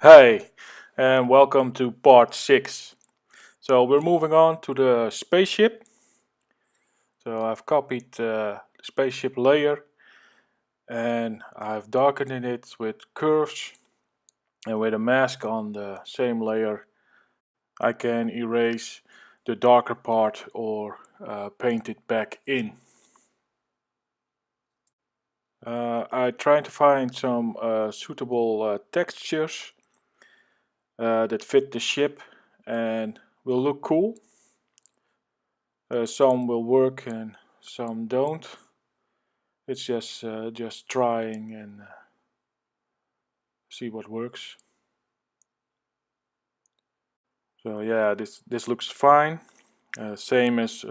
Hey, and welcome to part 6. So we're moving on to the spaceship. So I've copied the spaceship layer and I've darkened it with curves, and with a mask on the same layer I can erase the darker part or paint it back in. I tried to find some suitable textures that fit the ship and will look cool. Some will work and some don't. It's just trying and see what works. So yeah, this looks fine. Same as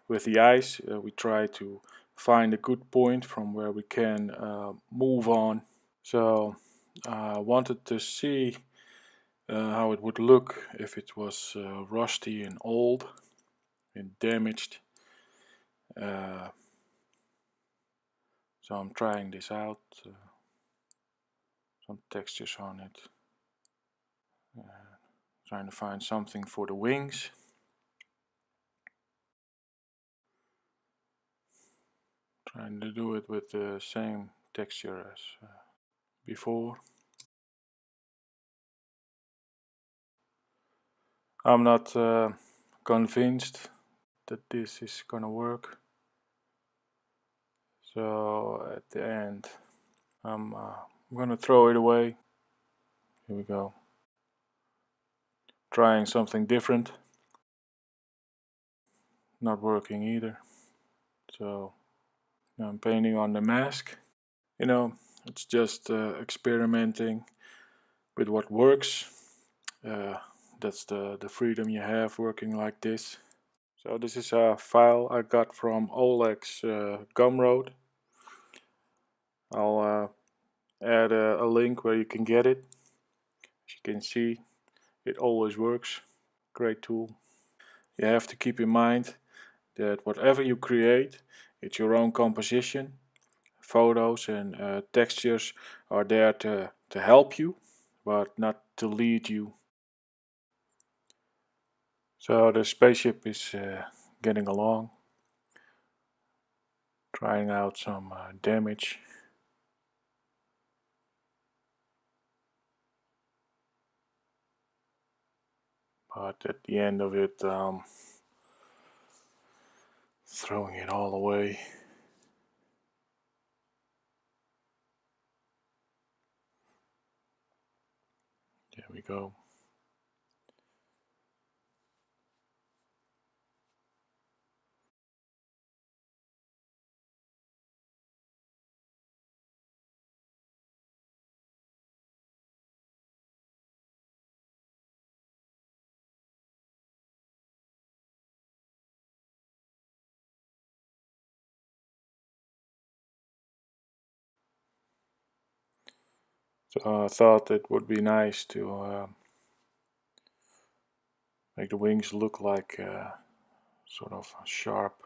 with the ice, we try to find a good point from where we can move on. So I wanted to see how it would look if it was rusty and old and damaged. Uh, so I'm trying this out. Some textures on it. Uh, Trying to find something for the wings. Trying to do it with the same texture as before. I'm not convinced that this is gonna work. So at the end, I'm gonna throw it away. Here we go. Trying something different. Not working either. So I'm painting on the mask. You know, it's just experimenting with what works. Uh, that's the freedom you have working like this. So this is a file I got from Oleg's Gumroad. I'll add a link where you can get it. As you can see, it always works. Great tool. You have to keep in mind that whatever you create, it's your own composition. Photos and textures are there to help you, but not to lead you. So the spaceship is getting along, trying out some damage. But at the end of it, throwing it all away. There we go. So I thought it would be nice to make the wings look like sort of sharp,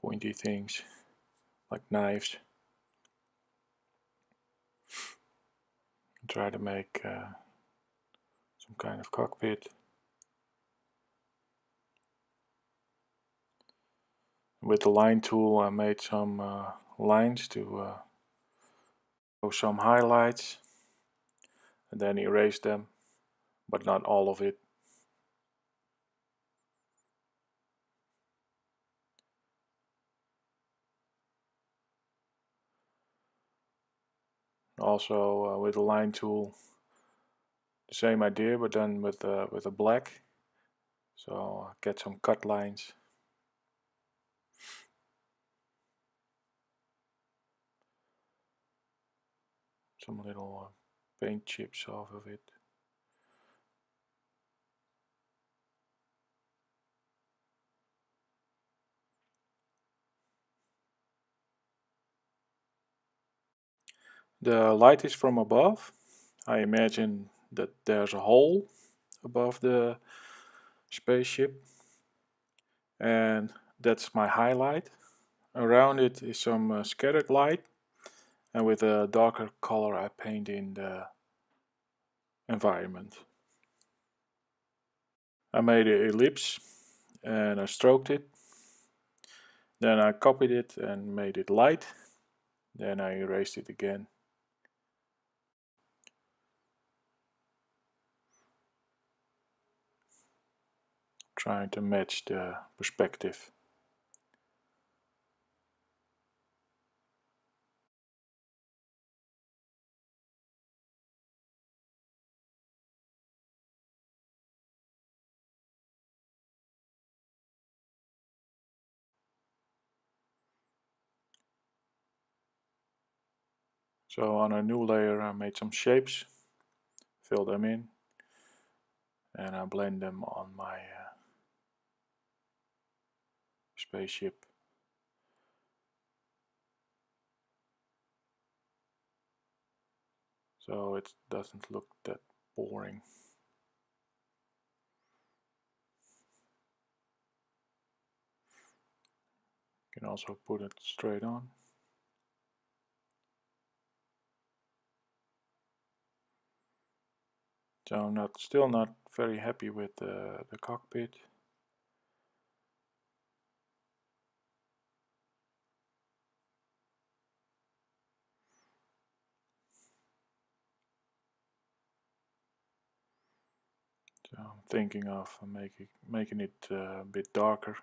pointy things, like knives. Try to make some kind of cockpit. With the line tool, I made some lines to show some highlights and then erase them, but not all of it. Also, with the line tool, the same idea, but then with a black. So get some cut lines. Some little paint chips off of it. The light is from above. I imagine that there's a hole above the spaceship, and that's my highlight. Around it is some scattered light, and with a darker color I paint in environment. I made an ellipse and I stroked it. Then I copied it and made it light. Then I erased it again. Trying to match the perspective. So on a new layer I made some shapes, fill them in, and I blend them on my spaceship. So it doesn't look that boring. You can also put it straight on. So I'm still not very happy with the cockpit. So I'm thinking of making it a bit darker.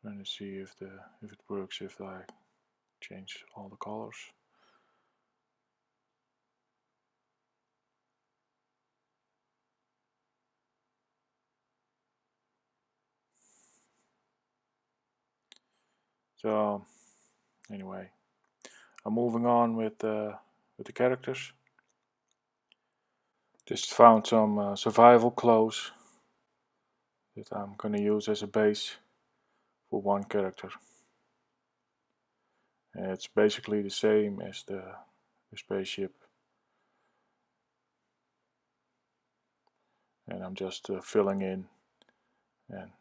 Trying to see if it works if I change all the colors. So anyway, I'm moving on with the characters. Just found some survival clothes that I'm gonna use as a base for one character. And it's basically the same as the spaceship. And I'm just filling in and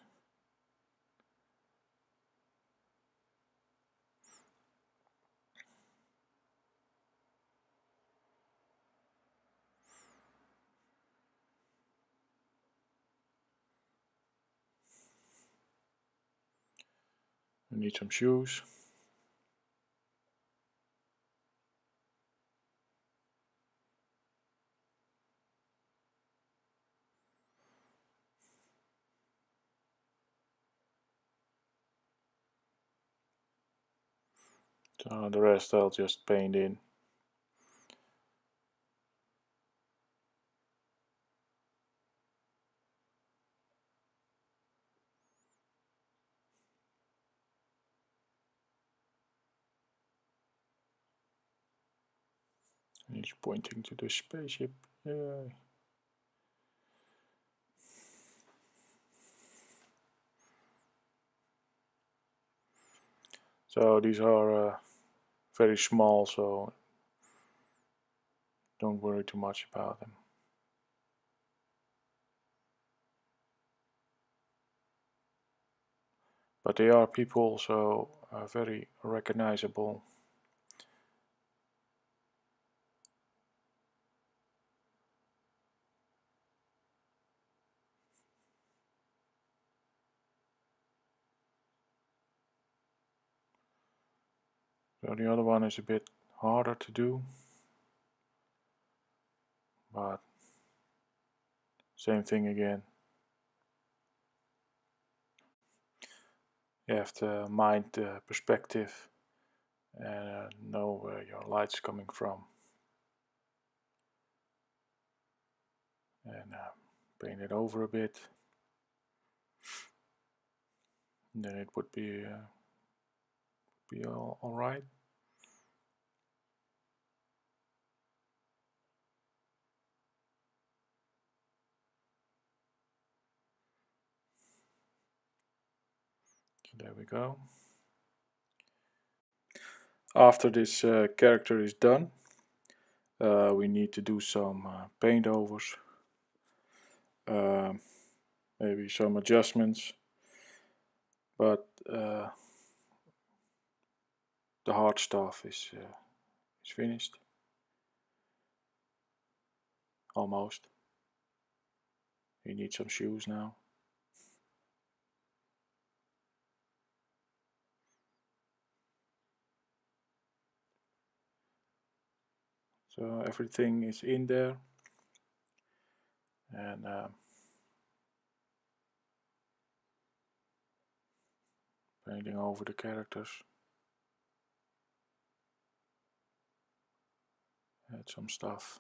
I need some shoes. So the rest I'll just paint in. He's pointing to the spaceship. Yay. So these are very small, so don't worry too much about them. But they are people, so very recognizable. So the other one is a bit harder to do, but same thing again. You have to mind the perspective and know where your light's coming from. And paint it over a bit. And then it would be all right. So there we go. After this character is done, we need to do some paint overs, maybe some adjustments, but the hard stuff is finished. almost. You need some shoes now. So everything is in there, and painting over the characters. Add some stuff.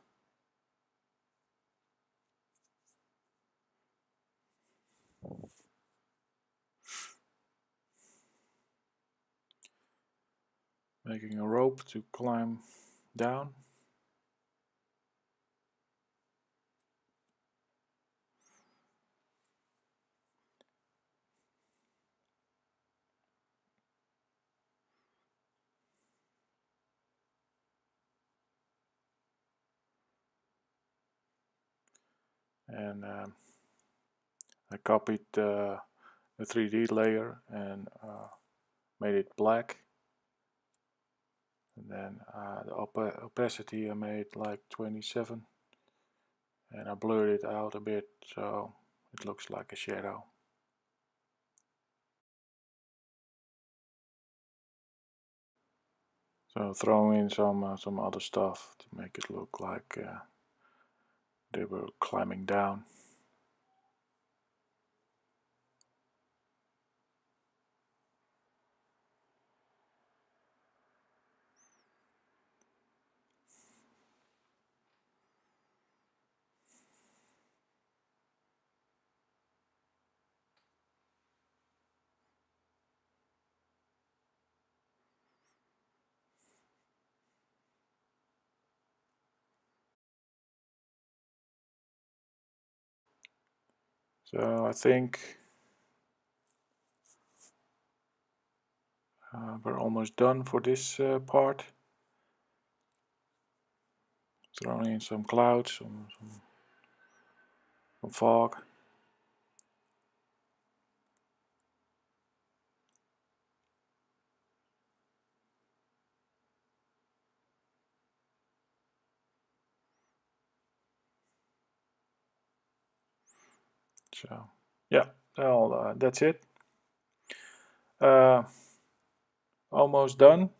Making a rope to climb down. And I copied the 3D layer and made it black. And then the opacity I made like 27, and I blurred it out a bit so it looks like a shadow. So throw in some other stuff to make it look like they were climbing down. So I think we're almost done for this part. Throwing in some clouds, some fog. So yeah, well, that's it. Almost done.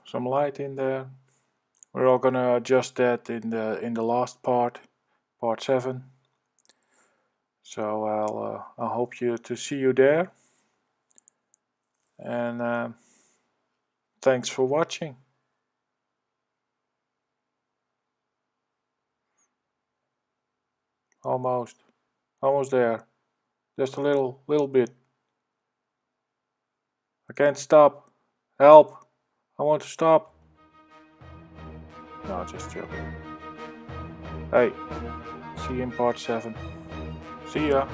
Some light in there. We're all gonna adjust that in the last part 7. So I hope to see you there, and thanks for watching. Almost there. Just a little bit. I can't stop. Help! I want to stop. No, just joking. Hey, see you in part 7. See ya.